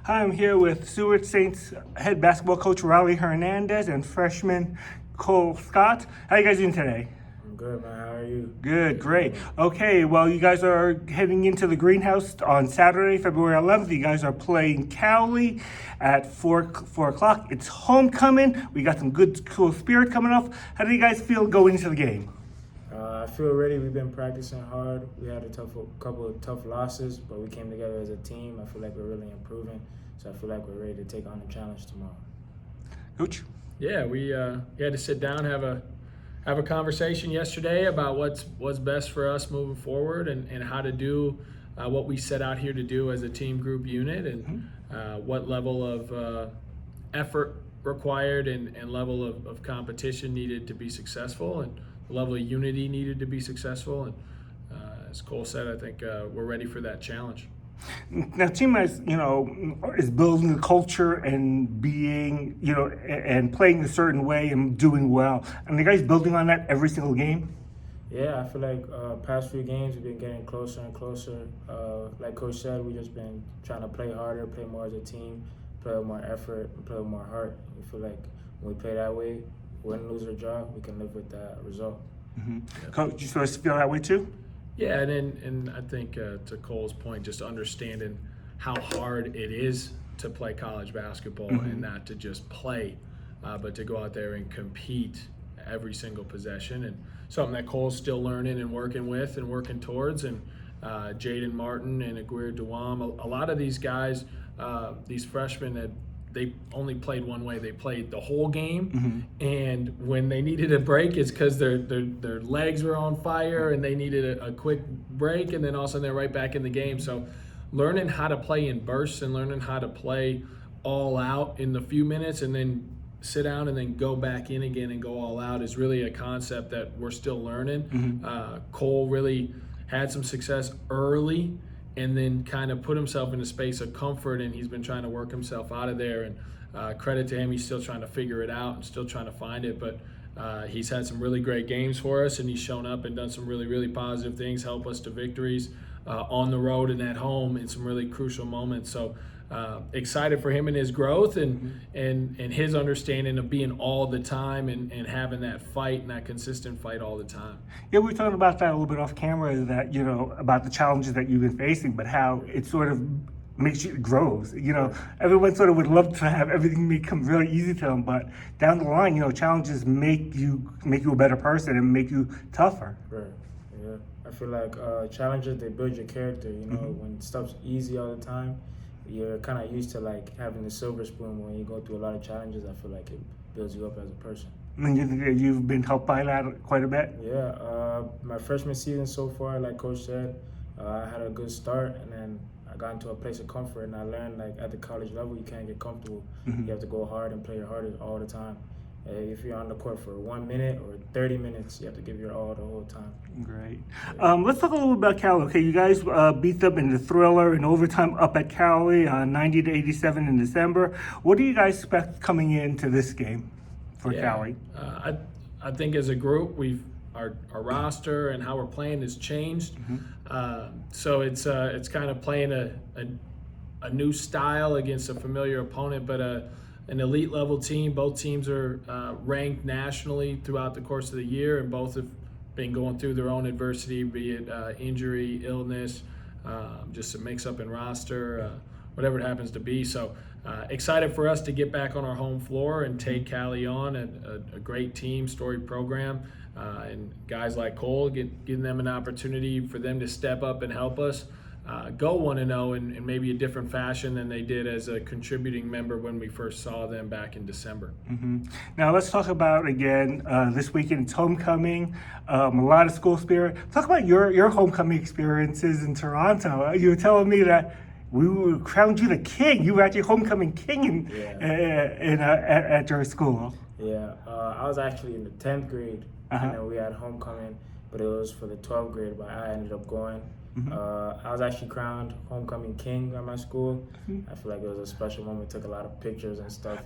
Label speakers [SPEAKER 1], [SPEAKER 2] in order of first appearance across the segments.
[SPEAKER 1] Hi, I'm here with Seward Saints head basketball coach Rylee Hernandez and freshman Kole Scott. How you guys doing today?
[SPEAKER 2] I'm good, man. How are you?
[SPEAKER 1] Good, great. Okay, well, you guys are heading into the greenhouse on Saturday, February 11th. You guys are playing Cowley at 4 o'clock. It's homecoming. We got some good, cool spirit coming up. How do you guys feel going into the game?
[SPEAKER 2] I feel ready. We've been practicing hard. We had a couple of tough losses, but we came together as a team. I feel like we're really improving, so I feel like we're ready to take on the challenge tomorrow.
[SPEAKER 1] Coach?
[SPEAKER 3] Yeah, we had to sit down, have a conversation yesterday about what's best for us moving forward and how to do what we set out here to do as a team group unit and what level of effort required and level of competition needed to be successful and the level of unity needed to be successful. And as Kole said, I think we're ready for that challenge.
[SPEAKER 1] Now, team is building the culture and being, and playing a certain way and doing well. And the guys building on that every single game.
[SPEAKER 2] Yeah, I feel like past few games we've been getting closer and closer. Like Coach said, we've just been trying to play harder, play more as a team, play with more effort, and play with more heart. We feel like when we play that way, win, lose, or draw, we can live with that result.
[SPEAKER 1] Mm-hmm. Yeah. Coach, you supposed to feel that way too?
[SPEAKER 3] Yeah, and I think to Kole's point, just understanding how hard it is to play college basketball and not to just play, but to go out there and compete every single possession, and something that Kole's still learning and working with and working towards. And Jaden Martin and Aguirre Duam, a lot of these guys, these freshmen that they only played one way. They played the whole game, and when they needed a break, it's because their legs were on fire and they needed a quick break, and then all of a sudden they're right back in the game. So learning how to play in bursts and learning how to play all out in the few minutes and then sit down and then go back in again and go all out is really a concept that we're still learning. Kole really had some success early and then kind of put himself in a space of comfort, and he's been trying to work himself out of there. And credit to him, he's still trying to figure it out and still trying to find it. But he's had some really great games for us, and he's shown up and done some really, really positive things, help us to victories on the road and at home in some really crucial moments. So excited for him and his growth and his understanding of being all the time and having that fight and that consistent fight all the time.
[SPEAKER 1] Yeah, we were talking about that a little bit off camera, that, about the challenges that you've been facing, but how it sort of makes you, it grows. Everyone sort of would love to have everything become really easy to them, but down the line, challenges make you a better person and make you tougher.
[SPEAKER 2] Right, yeah. I feel like challenges, they build your character, when stuff's easy all the time, you're kind of used to like having the silver spoon. When you go through a lot of challenges, I feel like it builds you up as a person.
[SPEAKER 1] And you think that you've been helped by that quite a bit?
[SPEAKER 2] Yeah, my freshman season so far, like Coach said, I had a good start, and then I got into a place of comfort, and I learned like at the college level, you can't get comfortable. You have to go hard and play your hardest all the time. If you're on the court for 1 minute or 30 minutes, you have to give your all the whole time.
[SPEAKER 1] Great. Let's talk a little bit about Cowley. Okay, you guys beat them in the thriller in overtime up at Cowley, 90-87 in December. What do you guys expect coming into this game for Cowley?
[SPEAKER 3] I think as a group, our roster and how we're playing has changed. So it's kind of playing a new style against a familiar opponent, but an elite level team. Both teams are ranked nationally throughout the course of the year, and both have been going through their own adversity, be it injury, illness, just a mix-up in roster, whatever it happens to be. So excited for us to get back on our home floor and take Cowley on, a great team, storied program, and guys like Kole, giving them an opportunity for them to step up and help us go 1-0 in maybe a different fashion than they did as a contributing member when we first saw them back in December.
[SPEAKER 1] Now let's talk about, again, this weekend, it's homecoming, a lot of school spirit. Talk about your homecoming experiences in Toronto. You were telling me that we crowned you the king. You were actually homecoming king at your school.
[SPEAKER 2] Yeah, I was actually in the 10th grade, and then we had homecoming, but it was for the 12th grade, but I ended up going. I was actually crowned homecoming king at my school. I feel like it was a special moment. Took a lot of pictures and stuff.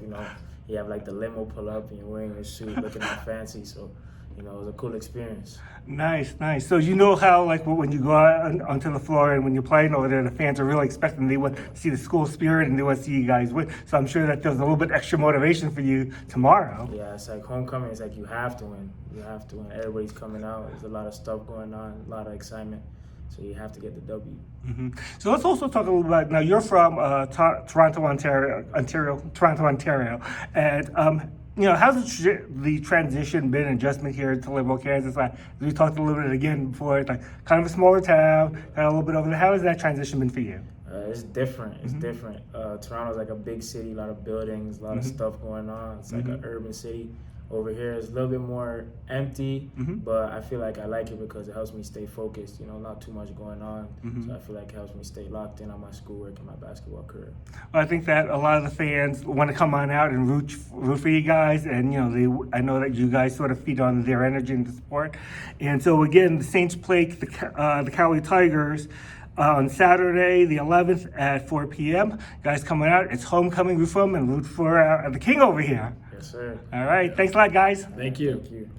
[SPEAKER 2] You have like the limo pull up and you're wearing your suit, looking all fancy. So it was a cool experience.
[SPEAKER 1] Nice, nice. So you know how, like, when you go out onto the floor and when you're playing over there, the fans are really expecting, they want to see the school spirit and they want to see you guys win. So I'm sure that there's a little bit extra motivation for you tomorrow.
[SPEAKER 2] Yeah, it's like homecoming. It's like you have to win. You have to win. Everybody's coming out. There's a lot of stuff going on, a lot of excitement. So you have to get the W.
[SPEAKER 1] So let's also talk a little about, now you're from Toronto, Ontario, and how's the transition been, adjustment here to Liberal, Kansas? Like, we talked a little bit again before, it's like kind of a smaller town, kind of a little bit over there. How has that transition been for you?
[SPEAKER 2] It's different. It's different. Toronto's like a big city, a lot of buildings, a lot of stuff going on. It's like an urban city. Over here, it's a little bit more empty, but I feel like I like it because it helps me stay focused. Not too much going on, so I feel like it helps me stay locked in on my schoolwork and my basketball career.
[SPEAKER 1] Well, I think that a lot of the fans want to come on out and root for you guys, and I know that you guys sort of feed on their energy and the support. And so again, the Saints play the Cowley Tigers on Saturday, the 11th at 4 p.m. Guys coming out, it's homecoming. Root for them and root for the king over here.
[SPEAKER 2] Yes, sir.
[SPEAKER 1] All right, thanks a lot, guys.
[SPEAKER 3] Thank you.
[SPEAKER 2] Thank you.